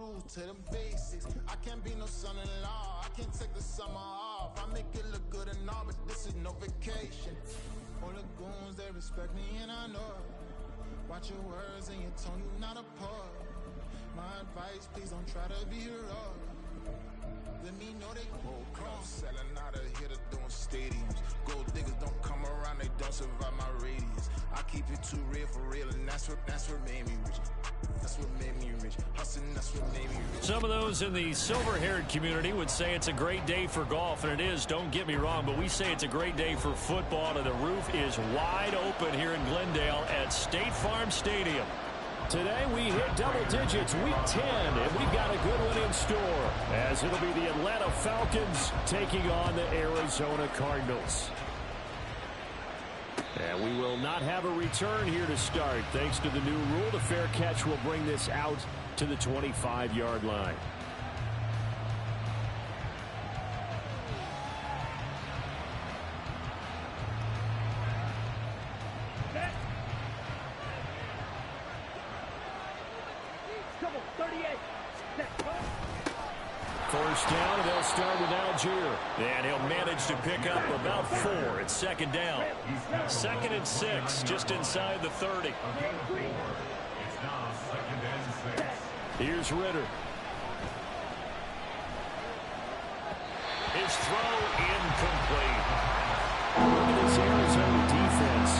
roots to the basics. I can't be no son-in-law, I can't take the summer off. I make it look good and all, but this is no vacation. All the goons, they respect me and I know it. Watch your words and your tone, you not a part. My advice, please don't try to be rough. Let me know they won't come. Selling out of here to doing stadiums. Gold diggers don't come around, they don't survive my radius. I keep it too real for real, and that's what made me rich. That's what made me rich. Hustling, that's what made me rich. Some of those in the silver-haired community would say it's a great day for golf, and it is, don't get me wrong, but we say it's a great day for football, and the roof is wide open here in Glendale at State Farm Stadium. Today we hit double digits, week 10, and we've got a good one in store, as it'll be the Atlanta Falcons taking on the Arizona Cardinals. And we will not have a return here to start. Thanks to the new rule, the fair catch will bring this out to the 25-yard line. First down, and they'll start with Algier. And he'll manage to pick up about 4. It's second down. 2nd and 6, just inside the 30. Here's Ritter. His throw incomplete. Look at this Arizona defense.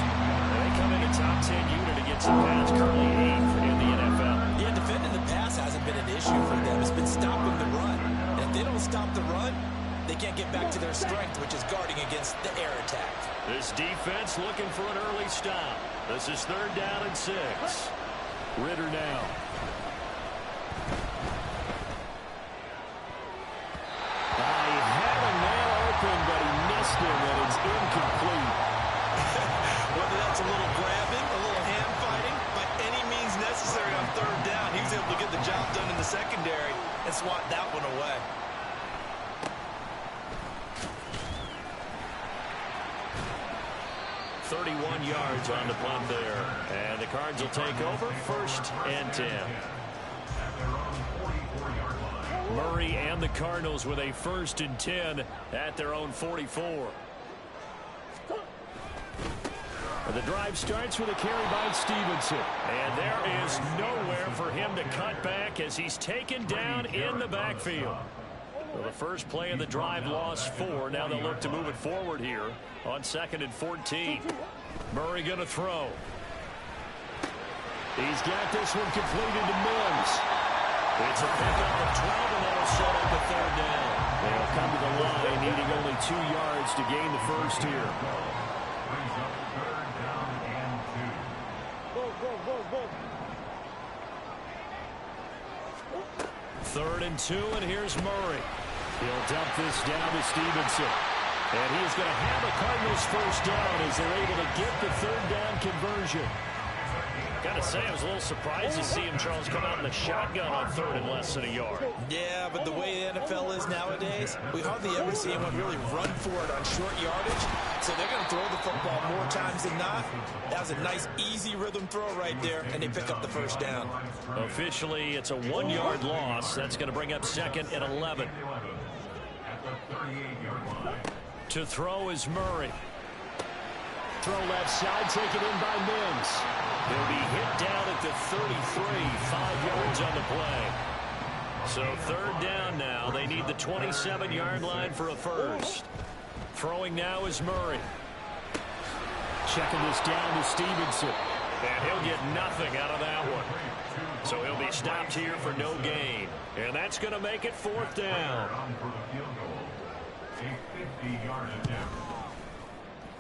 They come in a top 10 unit against the pass, currently 8th in the NFL. Yeah, defending the pass hasn't been an issue for them. It's been stopping the run. And if they don't stop the run, they can't get back to their strength, which is guarding against the air attack. This defense looking for an early stop. This is 3rd down and 6. Ritter now. He had a man open, but he missed him, and it's incomplete. Whether that's a little grabbing, a little hand fighting, by any means necessary on 3rd down, he was able to get the job done in the secondary and swat that one away. .31 yards on the punt there. And the Cards will take over, 1st and 10. Murray and the Cardinals with a 1st and 10 at their own 44. The drive starts with a carry by Stevenson. And there is nowhere for him to cut back as he's taken down in the backfield. Well, the first play of the drive lost 4. Now they'll look to move it forward here on 2nd and 14. Murray going to throw. He's got this one completed to Mims. It's a pickup of 12, and that'll set up the 3rd down. They'll come to the line, needing only 2 yards to gain the first here. Third and 2, and here's Murray. He'll dump this down to Stevenson. And he's going to have a Cardinals first down as they're able to get the 3rd down conversion. Got to say, I was a little surprised to see him, Charles, come out in the shotgun on 3rd and less than a yard. Yeah, but the way the NFL is nowadays, we hardly ever see anyone really run for it on short yardage. So they're going to throw the football more times than not. That was a nice, easy rhythm throw right there, and they pick up the first down. Officially, it's a 1-yard loss. That's going to bring up 2nd and 11. To throw is Murray. Throw left side, taken in by Mims. He'll be hit down at the 33, 5 yards on the play. So 3rd down now. They need the 27-yard line for a first. Throwing now is Murray. Checking this down to Stevenson. And he'll get nothing out of that one. So he'll be stopped here for no gain. And that's going to make it 4th down.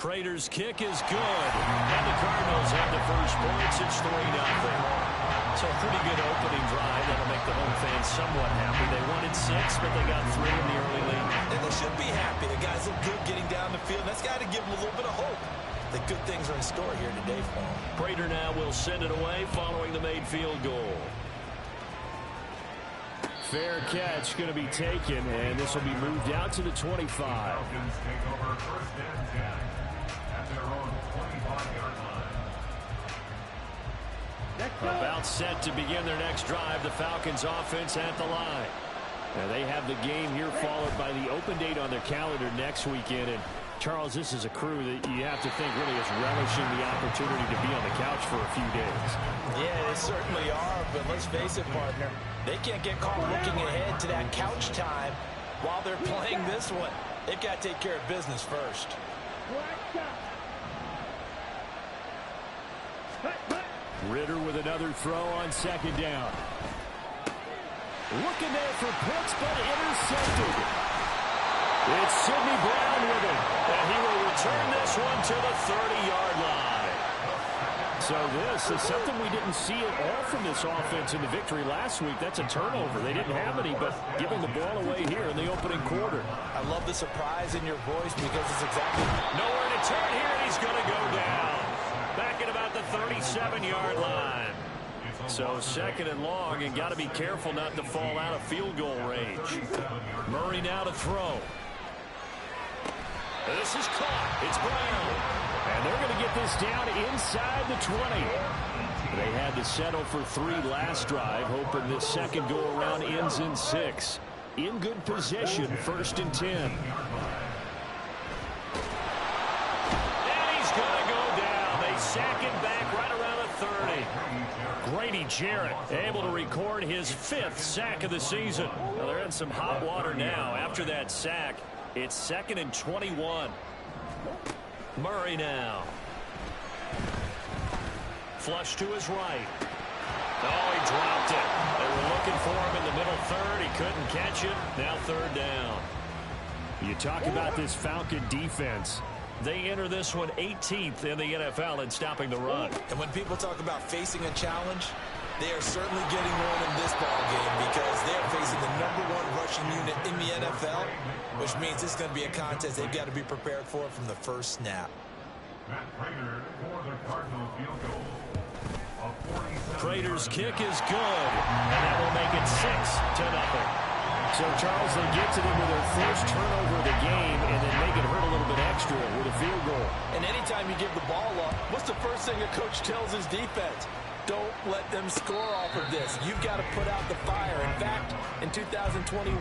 Prater's kick is good. And the Cardinals have the first points. It's 3-0. So a pretty good opening drive. That'll make the home fans somewhat happy. They wanted 6, but they got 3 in the early lead. And they should be happy. The guys look good getting down the field. That's got to give them a little bit of hope that good things are in store here today for them. Prater now will send it away following the made field goal. Fair catch going to be taken, and this will be moved out to the 25. Falcons take over 1st and 10 at their own 25-yard line. About set to begin their next drive. The Falcons offense at the line. Now they have the game here followed by the open date on their calendar next weekend. And Charles, this is a crew that you have to think really is relishing the opportunity to be on the couch for a few days. Yeah, they certainly are, but let's face it, partner. They can't get caught looking ahead to that couch time while they're playing this one. They've got to take care of business first. Ritter with another throw on second down. Looking there for Pitts, but intercepted. It's Sidney Brown with it, and he will return this one to the 30-yard line. So this is something we didn't see at all from this offense in the victory last week. That's a turnover. They didn't have any, but giving the ball away here in the opening quarter. I love the surprise in your voice because it's exactly nowhere to turn here, and he's going to go down. Back at about the 37-yard line. So second and long, and got to be careful not to fall out of field goal range. Murray now to throw. This is caught. It's Brown. And they're going to get this down inside the 20. They had to settle for 3 last drive, hoping this second go-around ends in 6. In good position, 1st and 10. And he's going to go down. They sack him back right around the 30. Grady Jarrett able to record his 5th sack of the season. Well, they're in some hot water now. After that sack, it's 2nd and 21. Murray now. Flush to his right. Oh, he dropped it. They were looking for him in the middle third. He couldn't catch it. Now 3rd down. You talk about this Falcon defense. They enter this one 18th in the NFL in stopping the run. And when people talk about facing a challenge, they are certainly getting one in this ball game because they are facing the #1 rushing unit in the NFL, which means it's going to be a contest they've got to be prepared for from the first snap. Prater's kick is good, and that will make it 6-0. So, Charles, they get to them with their first turnover of the game and then make it hurt a little bit extra with a field goal. And anytime you give the ball up, what's the first thing a coach tells his defense? Don't let them score off of this. You've got to put out the fire. In fact, in 2021,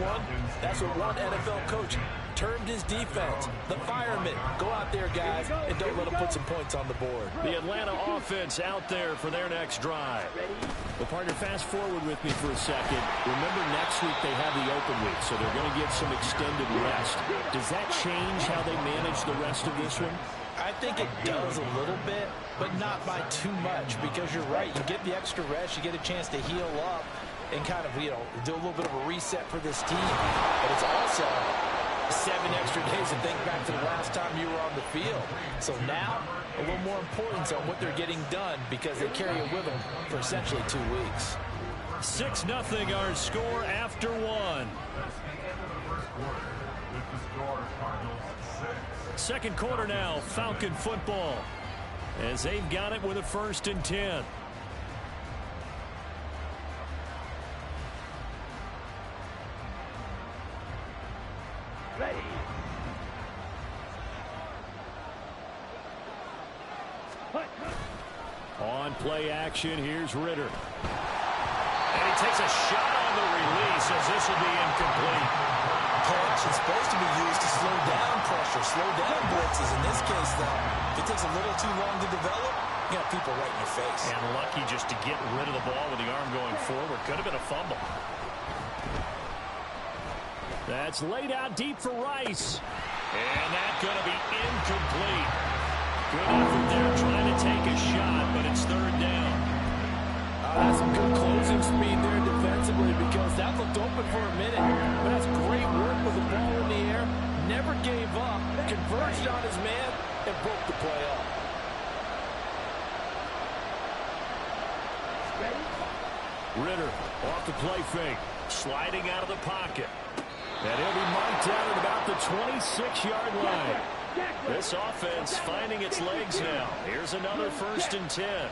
that's what one NFL coach termed his defense. The firemen. Go out there, guys, and don't let them put some points on the board. The Atlanta offense out there for their next drive. Well, partner, fast forward with me for a second. Remember, next week they have the open week, so they're going to get some extended rest. Does that change how they manage the rest of this one? I think it does a little bit, but not by too much, because you're right. You get the extra rest, you get a chance to heal up and kind of, do a little bit of a reset for this team. But it's also 7 extra days to think back to the last time you were on the field. So now, a little more importance on what they're getting done because they carry it with them for essentially 2 weeks. 6-0 our score after 1. Second quarter now, Falcon football, as they've got it with a 1st and 10. Ready. On play action, here's Ritter. And he takes a shot on the release as this will be incomplete. Punch is supposed to be used to slow down pressure, slow down blitzes. In this case, though, if it takes a little too long to develop, you got people right in your face. And lucky just to get rid of the ball with the arm going forward. Could have been a fumble. That's laid out deep for Rice. And that's going to be incomplete. Good effort there trying to take a shot, but it's 3rd down. That's some good closing speed there defensively because that looked open for a minute. But that's great work with the ball in the air. Never gave up. Converged on his man and broke the play up. Ritter off the play fake. Sliding out of the pocket. And he'll be marked out at about the 26-yard line. This offense finding its legs now. Here's another 1st and 10.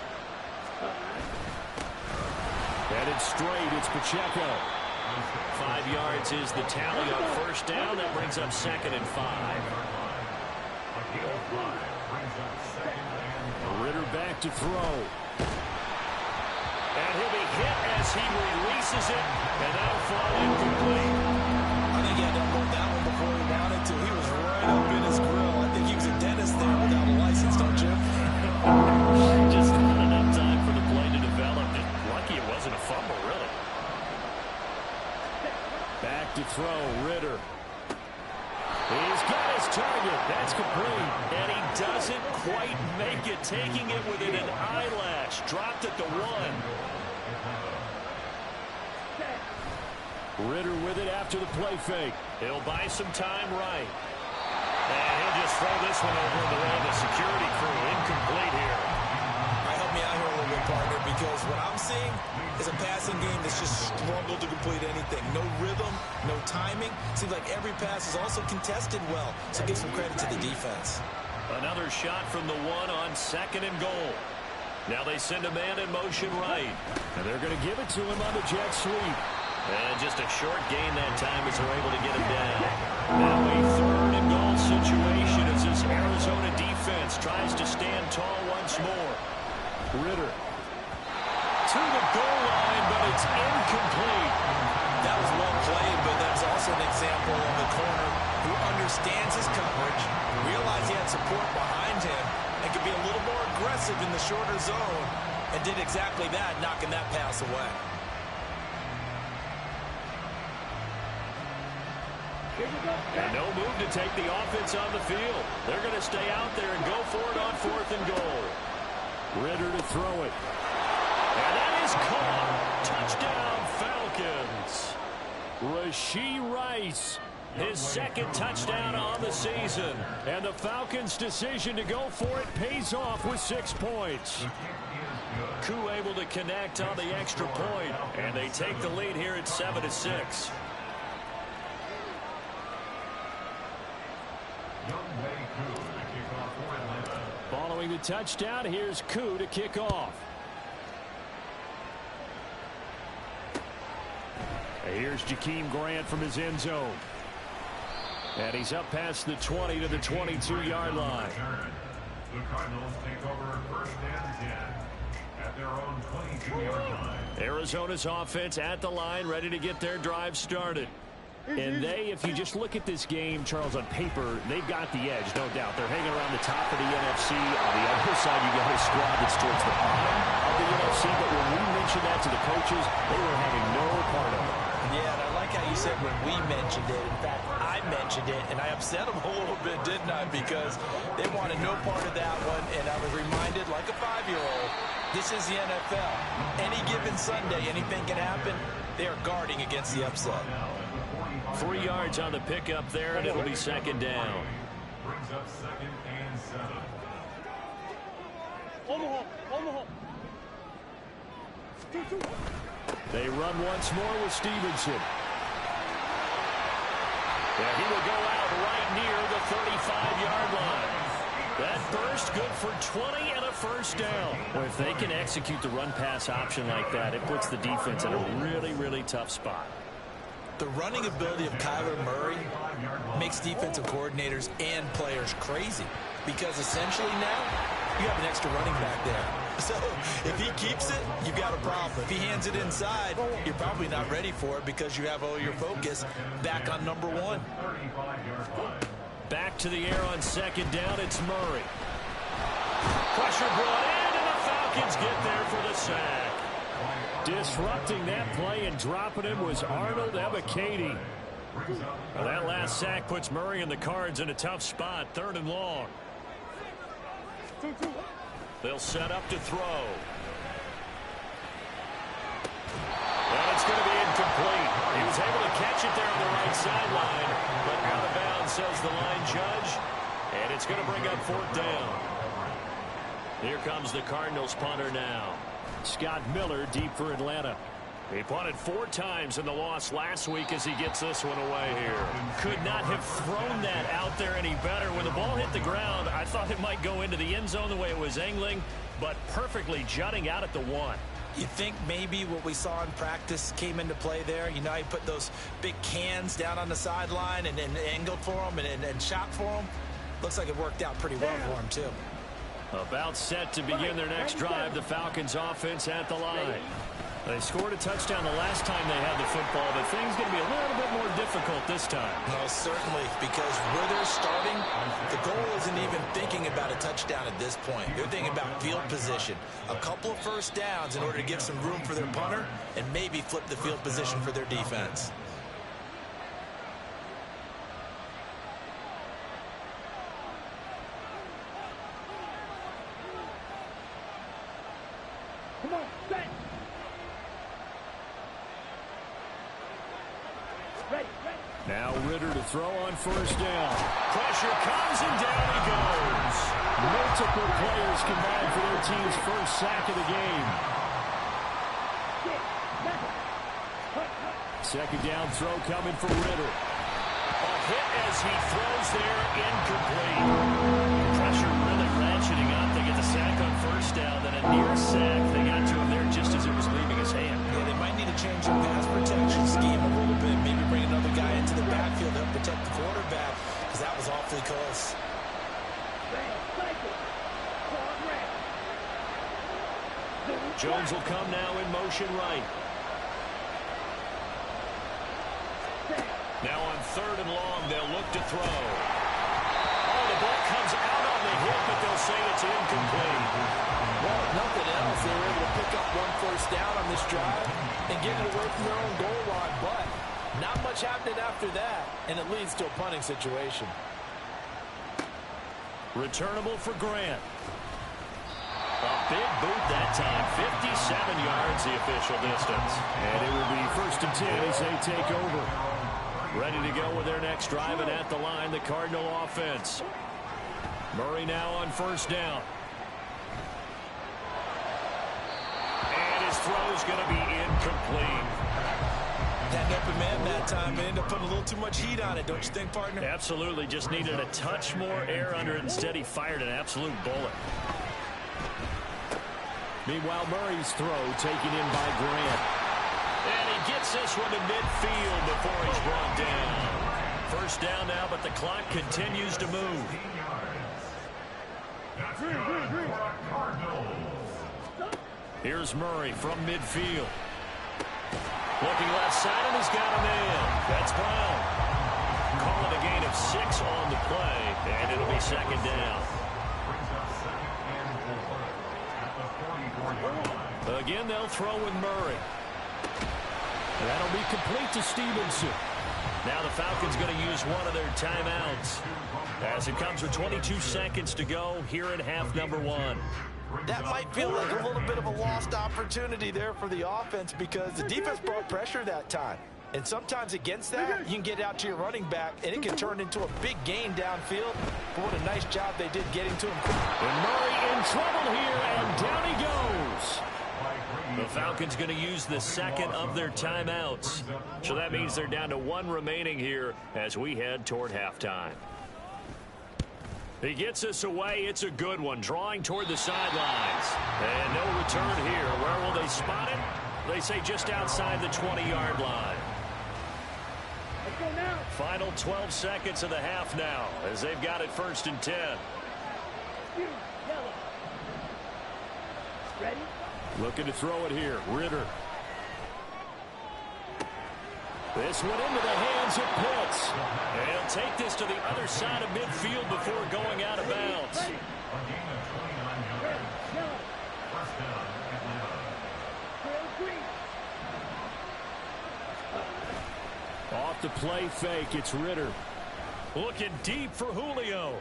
Headed straight, it's Pacheco. 5 yards is the tally on 1st down. That brings up 2nd and 5. Ritter back to throw. And he'll be hit as he releases it, and that'll fall incomplete. I think he had to hold that one before he wanted to. He was right up in his grill. I think he was a dentist there without a license, don't you? Just not enough time for the play to develop. And lucky it wasn't a fumble, really. Back to throw, Ritter. He's got his target. That's complete. And he doesn't quite make it, taking it within an eyelash. Dropped at the 1. Ritter with it after the play fake. He'll buy some time right. And he'll just throw this one over in the way of the security crew. Incomplete here. Help me out here a little bit, partner, because what I'm seeing is a passing game that's just struggled to complete anything. No rhythm, no timing. Seems like every pass is also contested well, so give some credit to the defense. Another shot from the 1 on 2nd and goal. Now they send a man in motion right. And they're going to give it to him on the jet sweep. And just a short gain that time as they're able to get him down. Now a 3rd and goal situation as this Arizona defense tries to stand tall once more. Ritter to the goal line, but it's incomplete. That was well played, but that's also an example of the corner who understands his coverage, realized he had support behind him, and could be a little more aggressive in the shorter zone, and did exactly that, knocking that pass away. And no move to take the offense on the field. They're going to stay out there and go for it on 4th and goal. Ritter to throw it. And that is caught. Touchdown, Falcons. Rashee Rice, his 2nd touchdown on the season. And the Falcons' decision to go for it pays off with 6 points. Koo able to connect on the extra point, and they take the lead here at 7-6. Following the touchdown, here's Koo to kick off. Here's Jakeem Grant from his end zone. And he's up past the 20 to the 22-yard line. The Cardinals take over 1st and 10 at their own 22-yard line. Arizona's offense at the line, ready to get their drive started. And they, if you just look at this game, Charles, on paper, they've got the edge, no doubt. They're hanging around the top of the NFC. On the other side, you got a squad that's towards the bottom of the NFC. But when we mentioned that to the coaches, they were having no part of it. Yeah, and I like how you said when we mentioned it. In fact, I mentioned it, and I upset them a little bit, didn't I? Because they wanted no part of that one, and I was reminded, like a 5-year-old, this is the NFL. Any given Sunday, anything can happen. They are guarding against the upset. 3 yards on the pickup there, and it'll be 2nd down. Brings up 2nd and 7. They run once more with Stevenson. And he will go out right near the 35-yard line. That burst good for 20 and a 1st down. Well, if they can execute the run-pass option like that, it puts the defense in a really, really tough spot. The running ability of Kyler Murray makes defensive coordinators and players crazy because essentially now you have an extra running back there. So if he keeps it, you've got a problem. If he hands it inside, you're probably not ready for it because you have all your focus back on number 1. Back to the air on 2nd down, it's Murray. Pressure brought in, and the Falcons get there for the sack. Disrupting that play and dropping him was Arnold Ebiketie. Well, that last sack puts Murray and the Cards in a tough spot, 3rd and long. They'll set up to throw. And it's going to be incomplete. He was able to catch it there on the right sideline, but out of bounds, says the line judge. And it's going to bring up 4th down. Here comes the Cardinals punter now. Scott Miller deep for Atlanta. He punted 4 times in the loss last week as he gets this one away here. Could not have thrown that out there any better. When the ball hit the ground, I thought it might go into the end zone the way it was angling, but perfectly jutting out at the 1. You think maybe what we saw in practice came into play there? You know, he put those big cans down on the sideline and angled for them and shot for them. Looks like it worked out pretty well for him, too. About set to begin their next drive, the Falcons offense at the line. They scored a touchdown the last time they had the football, but things going to be a little bit more difficult this time. No, certainly, because where they're starting, the goal isn't even thinking about a touchdown at this point. They're thinking about field position. A couple of first downs in order to give some room for their punter and maybe flip the field position for their defense. Come on, set. Ready. Now Ritter to throw on first down. Pressure comes and down he goes. Multiple players combined for their team's first sack of the game. Second down throw coming for Ritter. A hit as he throws there, incomplete. Pressure really ratcheting up. They get the sack on first down, then a near sack. They got to him there just as it was leaving his hand. Yeah, they might need to change their pass protection scheme a little bit. Maybe bring another guy into the backfield to help protect the quarterback, because that was awfully close. Jones will come now in motion right. Now on third and long, they'll look to throw. Oh, the ball comes out on the hit, but they'll say it's incomplete. Well, if nothing else, they were able to pick up one first down on this drive and get it away from their own goal line, but not much happening after that, and it leads to a punting situation. Returnable for Grant. A big boot that time, 57 yards the official distance. And it will be 1st and 10 as they take over. Ready to go with their next drive, and at the line, the Cardinal offense. Murray now on first down. And his throw's going to be incomplete. Had an open man that time and ended up putting a little too much heat on it, don't you think, partner? Absolutely, just needed a touch more air under it. Instead, he fired an absolute bullet. Meanwhile, Murray's throw taken in by Grant. And he gets this one to midfield before he's brought down. First down now, but the clock continues to move. Here's Murray from midfield. Looking left side, and he's got a man. That's Brown. Call it a gain of 6 on the play, and it'll be second down. Again, they'll throw with Murray. And that'll be complete to Stevenson. Now the Falcons going to use one of their timeouts as it comes with 22 seconds to go here in half number 1. That might feel like a little bit of a lost opportunity there for the offense because the defense brought pressure that time. And sometimes against that, you can get out to your running back, and it can turn into a big gain downfield. But what a nice job they did getting to him. And Murray in trouble here, and down he goes. The Falcons going to use the second of their timeouts. So that means they're down to 1 remaining here as we head toward halftime. He gets us away. It's a good one. Drawing toward the sidelines. And no return here. Where will they spot it? They say just outside the 20-yard line. Let's go now. Final 12 seconds of the half now as they've got it 1st and 10. Yellow. Ready? Looking to throw it here. Ritter. This one into the hands of Pitts. And he'll take this to the other side of midfield before going out of bounds. Off the play fake, it's Ritter. Looking deep for Julio.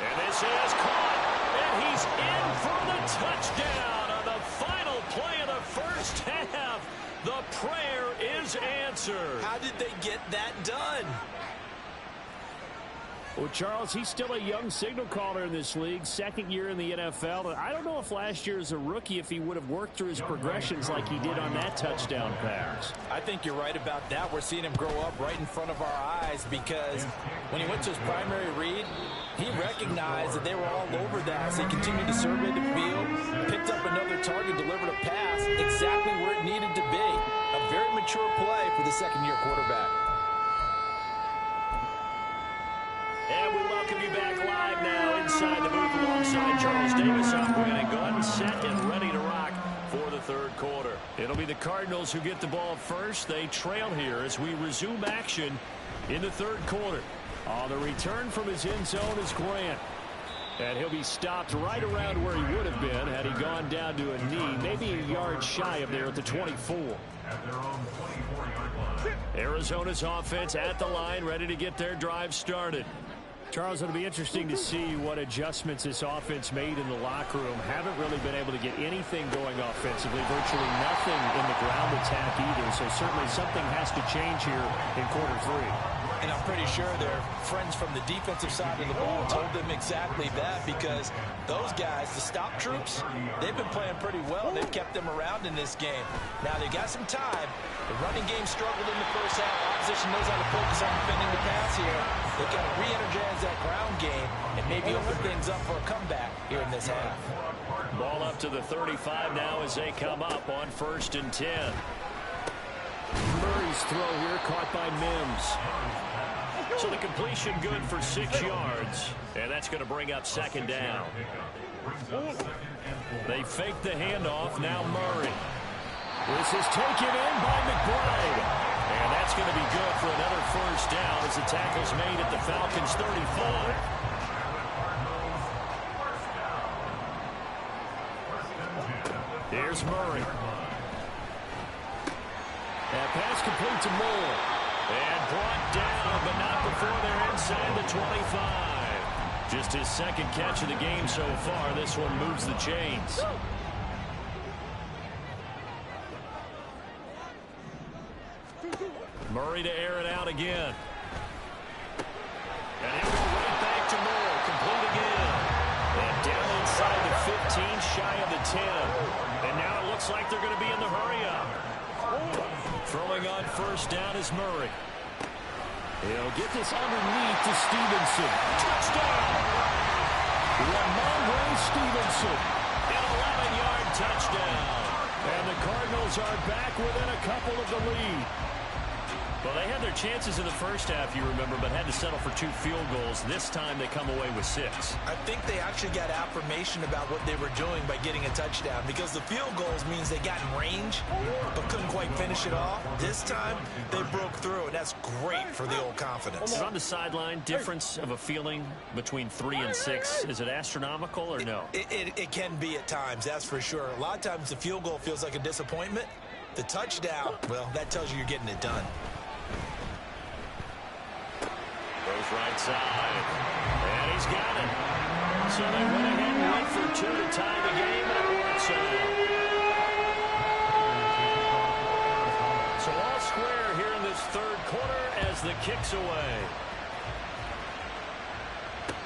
And this is caught. And he's in for the touchdown on the final play of the first half. The prayer is answered. How did they get that done? Well, Charles, he's still a young signal caller in this league, 2nd year in the NFL. I don't know if last year as a rookie if he would have worked through his progressions like he did on that touchdown pass. I think you're right about that. We're seeing him grow up right in front of our eyes because when he went to his primary read, he recognized that they were all over that. So he continued to survey the field, picked up another target, delivered a pass exactly where it needed to be. A very mature play for the 2nd-year quarterback. And we welcome you back live now in inside the booth alongside Charles Davis. I'm Brandon Gordon, set and ready to rock for the third quarter. It'll be the Cardinals who get the ball first. They trail here as we resume action in the third quarter. On the return from his end zone is Grant. And he'll be stopped right around where he would have been had he gone down to a knee, maybe a yard shy of there at the 24. Arizona's offense at the line, ready to get their drive started. Charles, it'll be interesting to see what adjustments this offense made in the locker room. Haven't really been able to get anything going offensively, virtually nothing in the ground attack either. So certainly something has to change here in quarter three. And I'm pretty sure their friends from the defensive side of the ball told them exactly that, because those guys, the stop troops, they've been playing pretty well. They've kept them around in this game. Now they got some time. The running game struggled in the first half. Opposition knows how to focus on defending the pass here. They've got to re-energize that ground game and maybe open things up for a comeback here in this half. Ball up to the 35 now as they come up on 1st and 10. Murray's throw here caught by Mims. So the completion good for 6 yards. And that's going to bring up 2nd down. They fake the handoff. Now Murray. This is taken in by McBride. And that's going to be good for another 1st down as the tackle's made at the Falcons' 35. Here's Murray. That pass complete to Moore. And brought down, but not before they're inside the 25. Just his 2nd catch of the game so far. This one moves the chains. Murray to air it out again. And he'll go right back to Moore. Complete again. And down inside the 15, shy of the 10. And now it looks like they're going to be in the hurry-up. Throwing on 1st down is Murray. He'll get this underneath to Stevenson. Touchdown! Ramondre Stevenson. An 11-yard touchdown. And the Cardinals are back within a couple of the lead. Well, they had their chances in the first half, you remember, but had to settle for 2 field goals. This time they come away with 6. I think they actually got affirmation about what they were doing by getting a touchdown, because the field goals means they got in range but couldn't quite finish it off. This time they broke through, and that's great for the old confidence. On the sideline, difference of a feeling between 3 and 6, is it astronomical or no? It can be at times, that's for sure. A lot of times the field goal feels like a disappointment. The touchdown, well, that tells you you're getting it done. Goes right side. And he's got it. So they went ahead and went for 2 to tie the game, and it works out. So all square here in this third quarter as the kick's away.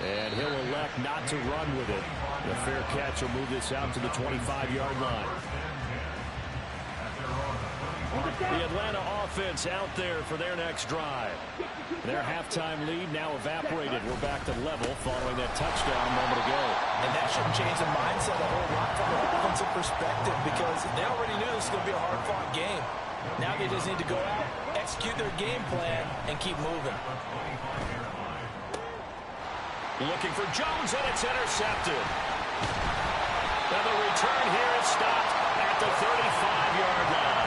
And he'll elect not to run with it. The fair catch will move this out to the 25-yard line. The Atlanta offense out there for their next drive. Their halftime lead now evaporated. We're back to level following that touchdown a moment ago. And that shouldn't change the mindset a whole lot from an offensive perspective, because they already knew this was going to be a hard-fought game. Now they just need to go out, execute their game plan, and keep moving. Looking for Jones, and it's intercepted. Now the return here is stopped at the 35-yard line.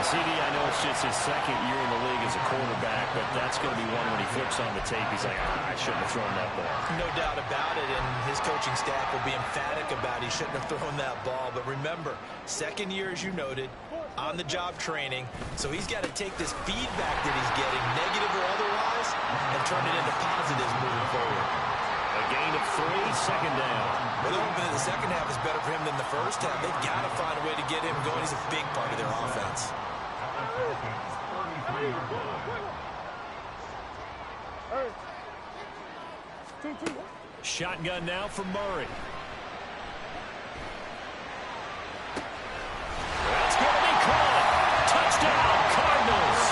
CD, I know it's just his 2nd year in the league as a quarterback, but that's going to be one when he flips on the tape. He's like, I shouldn't have thrown that ball. No doubt about it, and his coaching staff will be emphatic about he shouldn't have thrown that ball. But remember, 2nd year, as you noted, on-the-job training, so he's got to take this feedback that he's getting, negative or otherwise, and turn it into positives moving forward. A gain of 3, 2nd down. Well, they're hoping that the second half is better for him than the first half. They've got to find a way to get him going. He's a big part of their offense. Shotgun now for Murray. That's going to be caught. Touchdown, Cardinals.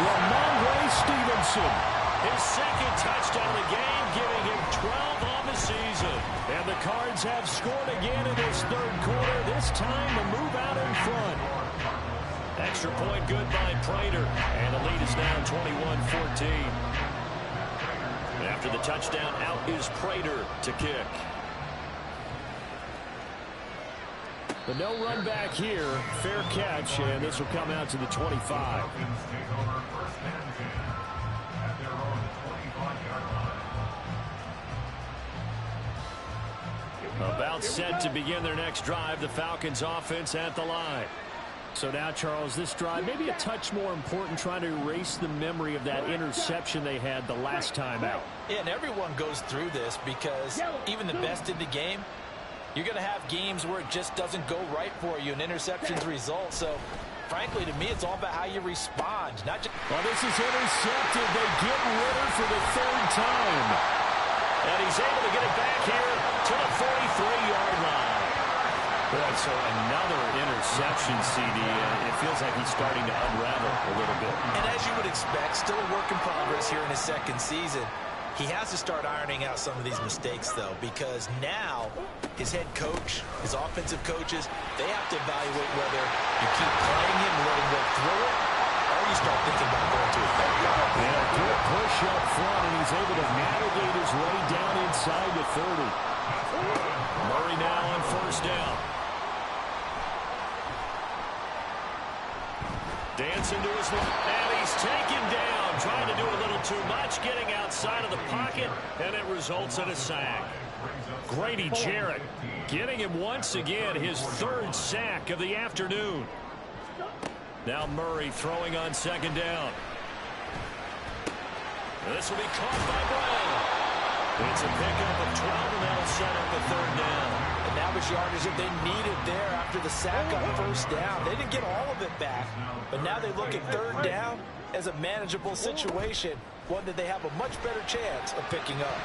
Ramondre Stevenson. His 2nd touchdown of the game, giving him 12 on the season. And the Cards have scored again in this third quarter, this time to move out in front. Extra point good by Prater, and the lead is now 21-14. After the touchdown, out is Prater to kick. But no run back here. Fair catch, and this will come out to the 25. About set to begin their next drive, the Falcons offense at the line. So now, Charles, this drive maybe a touch more important, trying to erase the memory of that interception they had the last time out. Yeah, and everyone goes through this because even the best in the game, you're going to have games where it just doesn't go right for you, and interceptions result. So, frankly, to me, it's all about how you respond. Not just well, this is intercepted. They get Ritter for the third time. And he's able to get it back here to the 43-yard line. Boy, so another interception, CD. It feels like he's starting to unravel a little bit. And as you would expect, still a work in progress here in his second season. He has to start ironing out some of these mistakes, though, because now his head coach, his offensive coaches, they have to evaluate whether you keep playing him and let him work through it, or you start thinking about going to a better guy. Yeah, good push up front, and he's able to navigate his way down inside the 30. Murray now on first down. Dancing to his left, and he's taken down, trying to do a little too much, getting outside of the pocket, and it results in a sack. Grady Jarrett getting him once again, his third sack of the afternoon. Now Murray throwing on second down. This will be caught by Brown. It's a pickup of 12, and that'll set up the third down. And that was yardage that they needed there after the sack on first down. They didn't get all of it back, but now they look at third down as a manageable situation, one that they have a much better chance of picking up.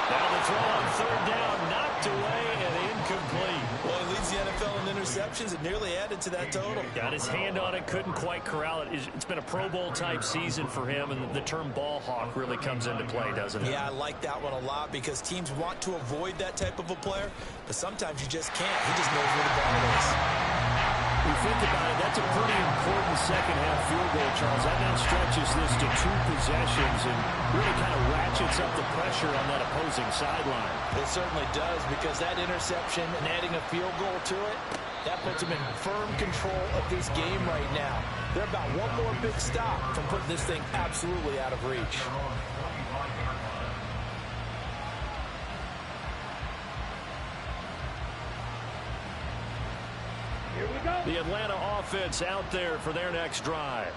Now the throw on third down, knocked away and incomplete. Well, he leads the NFL in interceptions and nearly added to that total. Got his hand on it, couldn't quite corral it. It's been a Pro Bowl type season for him, and the term ball hawk really comes into play, doesn't it? Yeah, I like that one a lot because teams want to avoid that type of a player, but sometimes you just can't. He just knows where the ball is. You think about it, that's a pretty important second-half field goal, Charles. That now stretches this to 2 possessions and really kind of ratchets up the pressure on that opposing sideline. It certainly does, because that interception and adding a field goal to it, that puts them in firm control of this game right now. They're about one more big stop from putting this thing absolutely out of reach. The Atlanta offense out there for their next drive.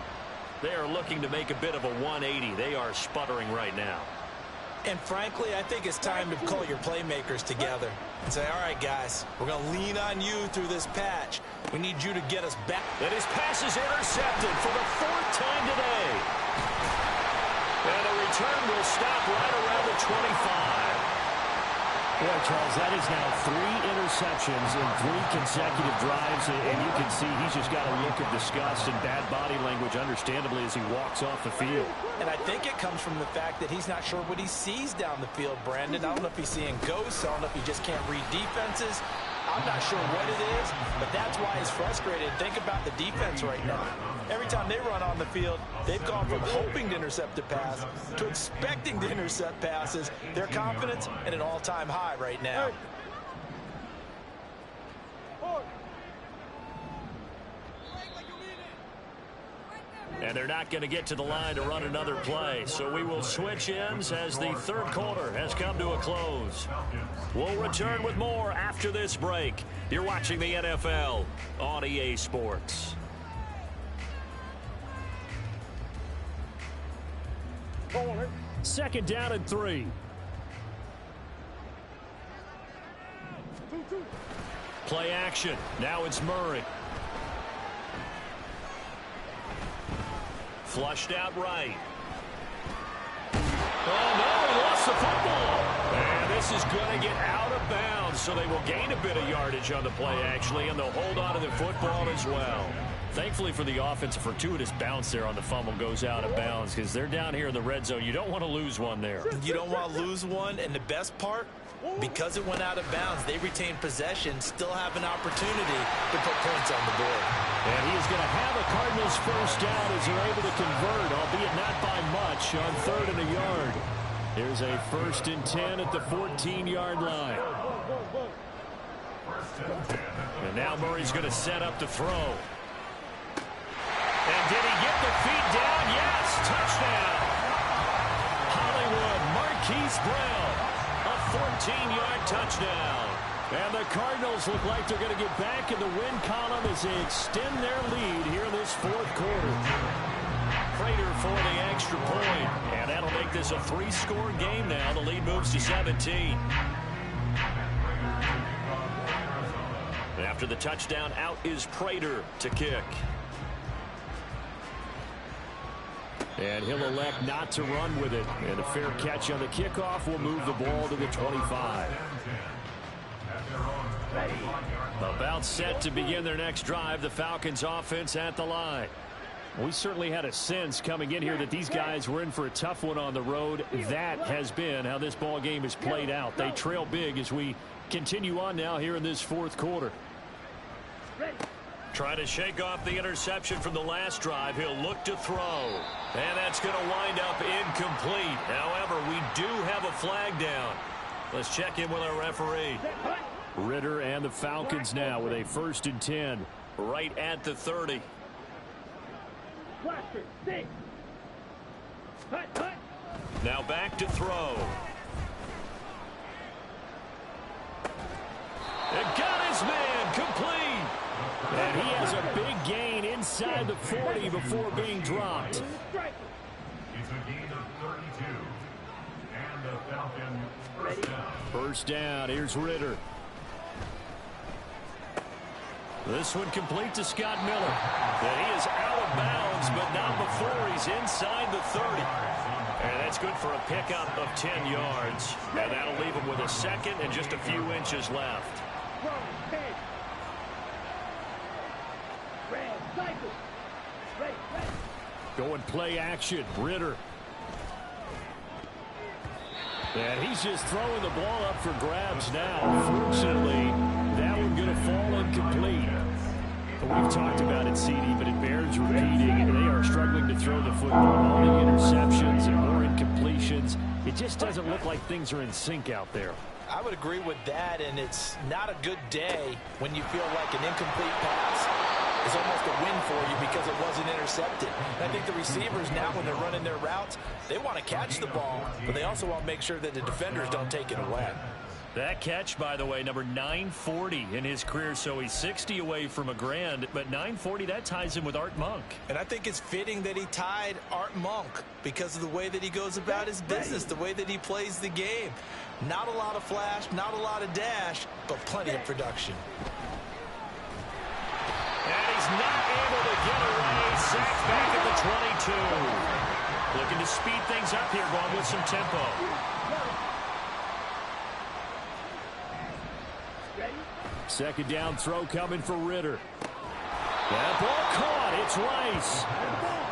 They are looking to make a bit of a 180. They are sputtering right now. And frankly, I think it's time to call your playmakers together and say, all right, guys, we're going to lean on you through this patch. We need you to get us back. And his pass is intercepted for the 4th time today. And the return will stop right around the 25. Boy, Charles, that is now 3 interceptions in 3 consecutive drives, and you can see he's just got a look of disgust and bad body language, understandably, as he walks off the field. And I think it comes from the fact that he's not sure what he sees down the field, Brandon. I don't know if he's seeing ghosts. I don't know if he just can't read defenses. I'm not sure what it is, but that's why he's frustrated. Think about the defense right now. Every time they run on the field, they've gone from hoping to intercept a pass to expecting to intercept passes. Their confidence at an all-time high right now. And they're not going to get to the line to run another play. So we will switch ends as the third quarter has come to a close. We'll return with more after this break. You're watching the NFL on EA Sports. Second down and 3. Play action. Now it's Murray. Flushed out right. Oh, no, he lost the football. And this is going to get out of bounds, so they will gain a bit of yardage on the play, actually, and they'll hold on to the football as well. Thankfully for the offense, a fortuitous bounce there on the fumble goes out of bounds because they're down here in the red zone. You don't want to lose one there. You don't want to lose one, and the best part, because it went out of bounds, they retain possession, still have an opportunity to put points on the board. And he is going to have a Cardinals first down as they're able to convert, albeit not by much, on 3rd and a yard. Here's a 1st and 10 at the 14-yard line. And now Murray's going to set up to throw. And did he get the feet down? Yes, touchdown. Hollywood, Marquise Brown, a 14-yard touchdown. And the Cardinals look like they're going to get back in the win column as they extend their lead here in this 4th quarter. Prater for the extra point, and that'll make this a 3-score game now. The lead moves to 17. After the touchdown, out is Prater to kick. And he'll elect not to run with it. And a fair catch on the kickoff will move the ball to the 25. About set to begin their next drive. The Falcons offense at the line. We certainly had a sense coming in here that these guys were in for a tough one on the road. That has been how this ball game is played out. They trail big as we continue on now here in this 4th quarter. Trying to shake off the interception from the last drive. He'll look to throw. And that's going to wind up incomplete. However, we do have a flag down. Let's check in with our referee. Ritter and the Falcons now with a 1st and 10 right at the 30. Now back to throw. It got his man complete. And he has a big gain inside the 40 before being dropped. It's a gain of 32. And the Falcon first down. First down. Here's Ritter. This one complete to Scott Miller. And he is out of bounds, but not before he's inside the 30. And that's good for a pickup of 10 yards. And that'll leave him with a 2nd and just a few inches left. Going play action. Ritter. And he's just throwing the ball up for grabs now. Fortunately, that one going to fall incomplete. We've talked about it, CD, but it bears repeating. They are struggling to throw the football. All the interceptions and more incompletions. It just doesn't look like things are in sync out there. I would agree with that, and it's not a good day when you feel like an incomplete pass is almost a win for you because it wasn't intercepted. And I think the receivers now, when they're running their routes, they want to catch the ball, but they also want to make sure that the defenders don't take it away. That catch, by the way, number 940 in his career, so he's 60 away from a grand, but 940, that ties him with Art Monk. And I think it's fitting that he tied Art Monk because of the way that he goes about his business, the way that he plays the game. Not a lot of flash, not a lot of dash, but plenty of production. And he's not able to get away. Sacked back at the 22. Looking to speed things up here, going with some tempo. Second down throw coming for Ritter. That ball caught. It's Rice.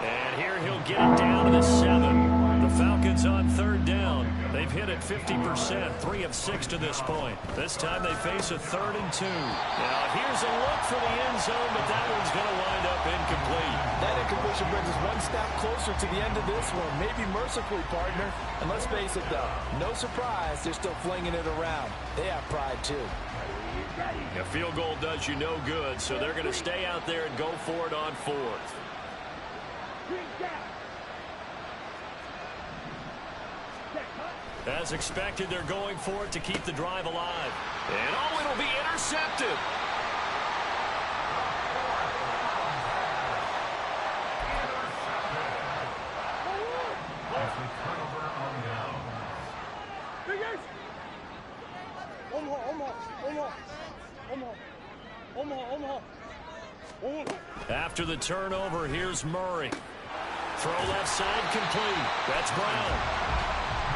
And here he'll get it down to the 7. The Falcons on 3rd down. They've hit it 50%, 3 of 6 to this point. This time they face a 3rd and 2. Now here's a look for the end zone, but that one's going to wind up incomplete. That incompletion brings us one step closer to the end of this one. Maybe mercifully, partner. And let's face it, though, no surprise, they're still flinging it around. They have pride, too. A field goal does you no good, so they're going to stay out there and go for it on 4th. As expected, they're going for it to keep the drive alive. And oh, it'll be intercepted. After the turnover, here's Murray. Throw left side complete. That's Brown.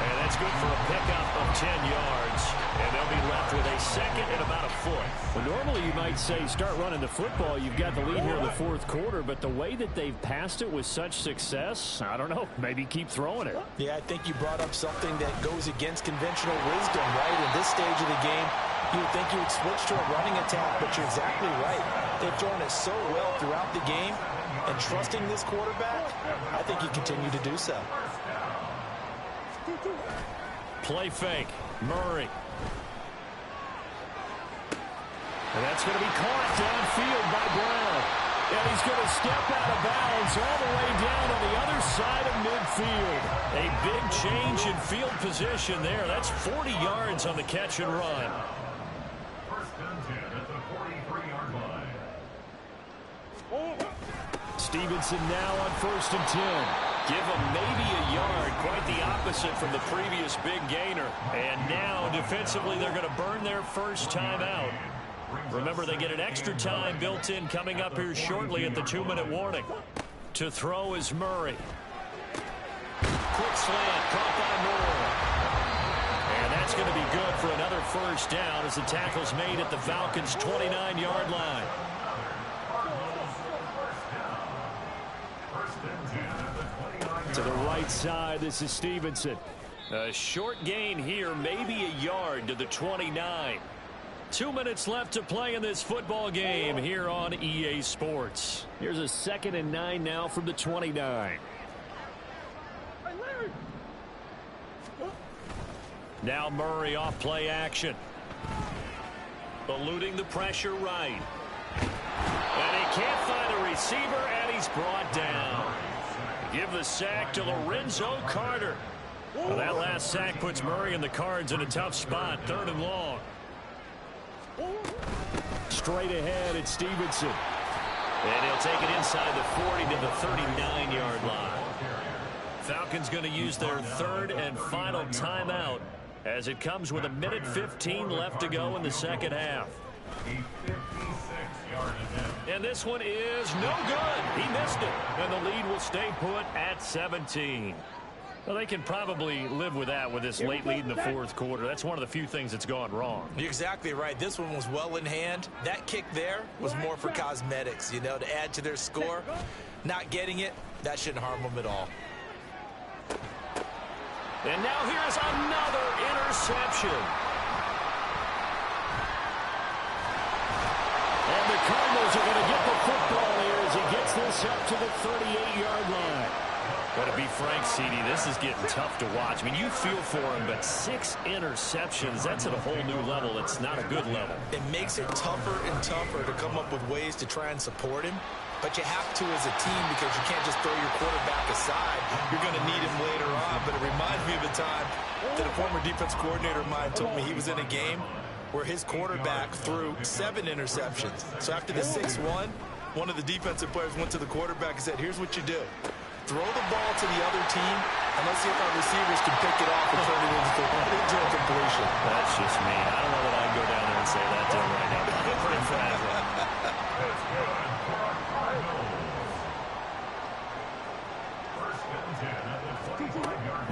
And that's good for a pickup of 10 yards. And they'll be left with a 2nd and about a foot. Well, normally you might say start running the football. You've got the lead here in the 4th quarter. But the way that they've passed it with such success, I don't know, maybe keep throwing it. Yeah, I think you brought up something that goes against conventional wisdom, right? In this stage of the game, you would think you would switch to a running attack, but you're exactly right. They've thrown it so well throughout the game. And trusting this quarterback, I think you continue to do so. Play fake. Murray. And that's going to be caught downfield by Brown. And he's going to step out of bounds all the way down on the other side of midfield. A big change in field position there. That's 40 yards on the catch and run. First and 10 at the 43-yard line. Stevenson now on 1st and 10. Give him maybe a yard. Quite the opposite from the previous big gainer. And now defensively they're going to burn their first time out. Remember, they get an extra time built in coming up here shortly at the 2-minute warning. To throw is Murray. Quick slant, caught by Moore. And that's going to be good for another first down as the tackle's made at the Falcons' 29-yard line. To the right side, this is Stevenson. A short gain here, maybe a yard to the 29. 2 minutes left to play in this football game here on EA Sports. Here's a 2nd and 9 now from the 29. Now Murray off play action. Eluding the pressure right. And he can't find a receiver, and he's brought down. Give the sack to Lorenzo Carter. Well, that last sack puts Murray and the Cards in a tough spot, 3rd and long. Straight ahead, it's Stevenson. And he'll take it inside the 40 to the 39-yard line. Falcons going to use their 3rd and final timeout as it comes with 1:15 left to go in the second half. And this one is no good. He missed it. And the lead will stay put at 17. Well, they can probably live with that with this late lead in the 4th quarter. That's one of the few things that's gone wrong. You're exactly right. This one was well in hand. That kick there was more for cosmetics, you know, to add to their score. Not getting it, that shouldn't harm them at all. And now here's another interception. And the Cardinals are going to get the football here as he gets this up to the 38-yard line. But to be frank, CD, this is getting tough to watch. I mean, you feel for him, but 6 interceptions, that's at a whole new level. It's not a good level. It makes it tougher and tougher to come up with ways to try and support him. But you have to as a team because you can't just throw your quarterback aside. You're going to need him later on. But it reminds me of a time that a former defense coordinator of mine told me he was in a game where his quarterback threw 7 interceptions. So after the 6-1, one of the defensive players went to the quarterback and said, here's what you do. Throw the ball to the other team, and let's see if our receivers can pick it off and turn it into a completion. That's just me. I don't know that I can go down there and say that to him right now, but I'm pretty fragile.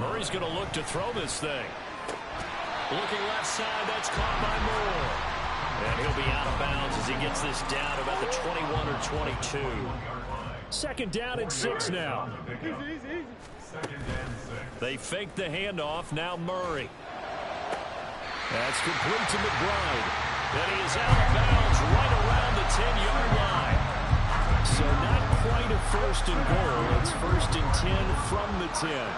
Murray's going to look to throw this thing. Looking left side, that's caught by Moore. And he'll be out of bounds as he gets this down about the 21 or 22. 2nd down and 6 now. They fake the handoff. Now Murray. That's complete to McBride. And he is out of bounds right around the 10-yard line. So not quite a 1st and goal. It's 1st and 10 from the 10.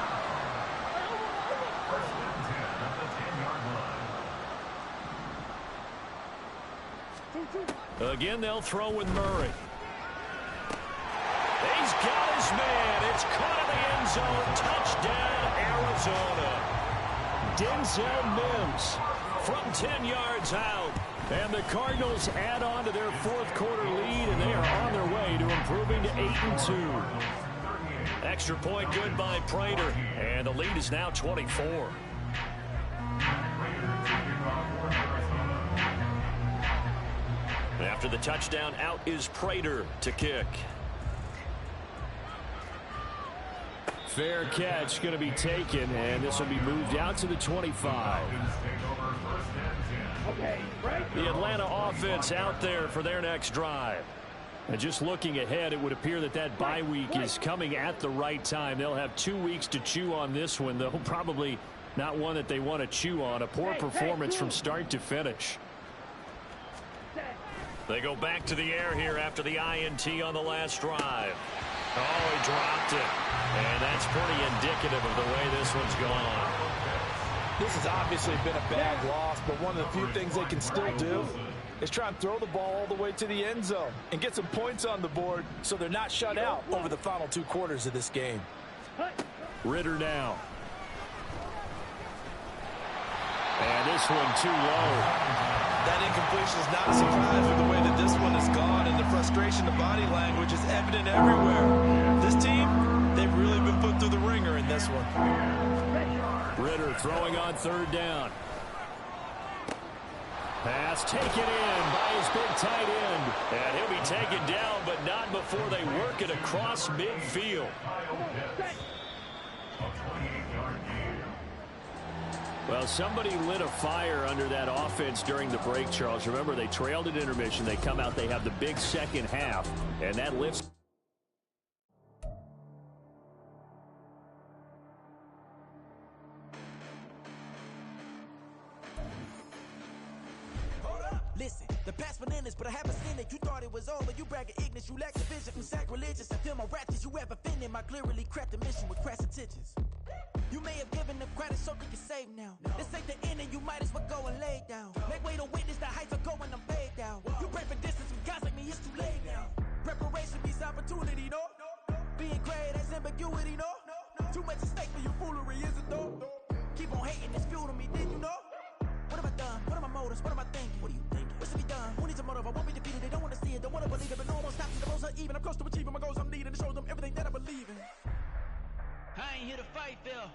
Again, they'll throw with Murray. He's got his man. It's caught in the end zone. Touchdown, Arizona. Denzel Mims from 10 yards out. And the Cardinals add on to their 4th quarter lead, and they are on their way to improving to 8-2. Extra point good by Prater, and the lead is now 24. After the touchdown, out is Prater to kick. Fair catch going to be taken, and this will be moved out to the 25. The Atlanta offense out there for their next drive. And just looking ahead, it would appear that that bye week is coming at the right time. They'll have 2 weeks to chew on this one, though probably not one that they want to chew on. A poor performance from start to finish. They go back to the air here after the INT on the last drive. Oh, he dropped it. And that's pretty indicative of the way this one's gone. This has obviously been a bad loss, but one of the few things they can still do is try and throw the ball all the way to the end zone and get some points on the board so they're not shut out over the final 2 quarters of this game. Ritter now. And this one too low. That incompletion is not a surprise with the way that this one has gone, and the frustration, the body language is evident everywhere. This team, they've really been put through the ringer in this one. Ritter throwing on 3rd down. Pass taken in by his big tight end. And he'll be taken down, but not before they work it across midfield. Well, somebody lit a fire under that offense during the break, Charles. Remember, they trailed at intermission. They come out, they have the big second half, and that lifts. Listen, the past bananas, but I haven't seen it. You thought it was over. You bragging ignorance. You lack the vision from sacrilegious. I feel my raptors. You ever offended my clearly crafted mission with crass intentions. You may have given them credit so they can save now. This ain't the end and you might as well go and lay down. Make way to witness the heights are going, I'm paid down. You pray for distance with guys like me, it's too late now. Preparation means opportunity, no? Being great has ambiguity, no? Too much at stake for your foolery, is it though? Keep on hating, it's fuel to me, did you know? What have I done? What are my motives? What am I thinking? What are you thinking? What's to be done? Who needs a motive? I won't be defeated. They don't want to see it. Don't want to believe it. But no one stops me. The most uneven. I'm close to achieving my goals. I'm needing to show them everything that I believe in. I ain't here to fight, Phil.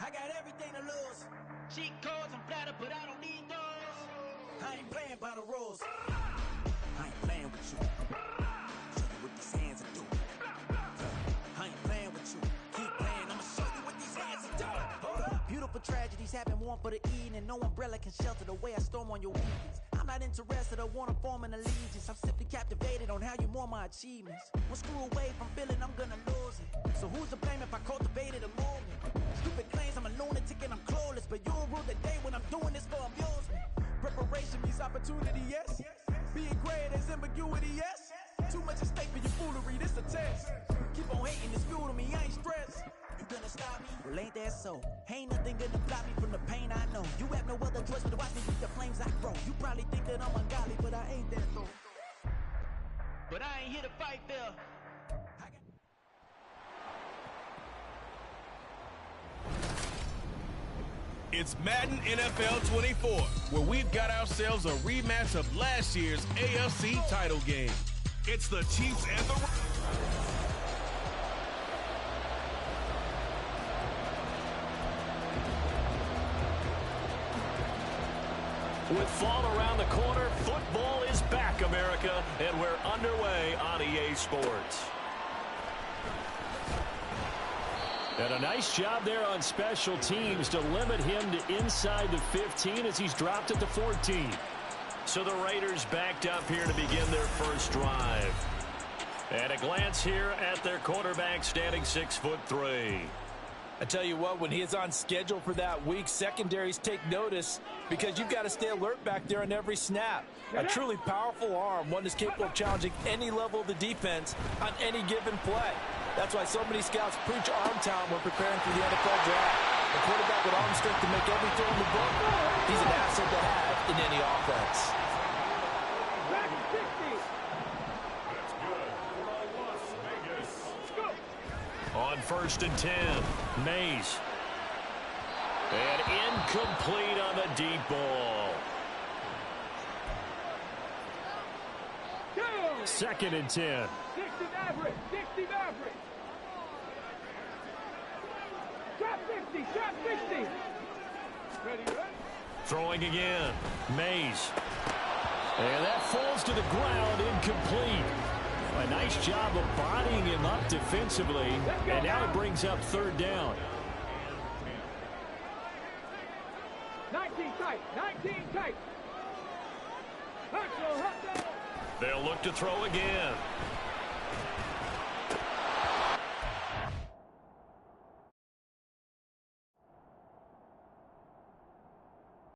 I got everything to lose. Cheat codes, I'm flattered, but I don't need those. I ain't playing by the rules. I ain't playing with you. Show you what these hands will do. I ain't playing with you. Keep playing. I'ma show you what these hands will do. Beautiful tragedies happen, one for the evening, and no umbrella can shelter the way I storm on your weekends. I'm not interested, I wanna form an allegiance. I'm simply captivated on how you mourn my achievements. One screw away from feeling I'm gonna lose it. So who's to blame if I cultivated a movement? Stupid claims I'm a lunatic and I'm clueless, but you'll rule the day when I'm doing this for amusement. Preparation means opportunity, yes. Being great is ambiguity, yes. Too much at stake for your foolery, this a test. Keep on hating, it's fuel to me, I ain't stressed. You gonna stop me? Well, ain't that so? Ain't nothing gonna block me from the pain I know. You have no other choice but to watch me with the flames I grow. You probably think that I'm ungodly, but I ain't that though. But I ain't here to fight, Phil. It's Madden NFL 24, where we've got ourselves a rematch of last year's AFC title game. It's the Chiefs and the... With fall around the corner, football is back, America, and we're underway on EA Sports. And a nice job there on special teams to limit him to inside the 15 as he's dropped it to 14. So the Raiders backed up here to begin their first drive. And a glance here at their quarterback standing 6'3". I tell you what, when he is on schedule for that week, secondaries take notice because you've got to stay alert back there on every snap. A truly powerful arm, one that's capable of challenging any level of the defense on any given play. That's why so many scouts preach arm talent when preparing for the NFL draft. A quarterback with arm strength to make every throw in the book, he's an asset to have in any offense. On 1st and 10, Mays. And incomplete on the deep ball. 2nd and 10. 60 average, 60 average. Shot 50, shot 50. Ready, ready? Throwing again, Mays. And that falls to the ground, incomplete. A nice job of bodying him up defensively, and now it brings up 3rd down. 19 tight, 19 tight. Hustle, hustle. They'll look to throw again.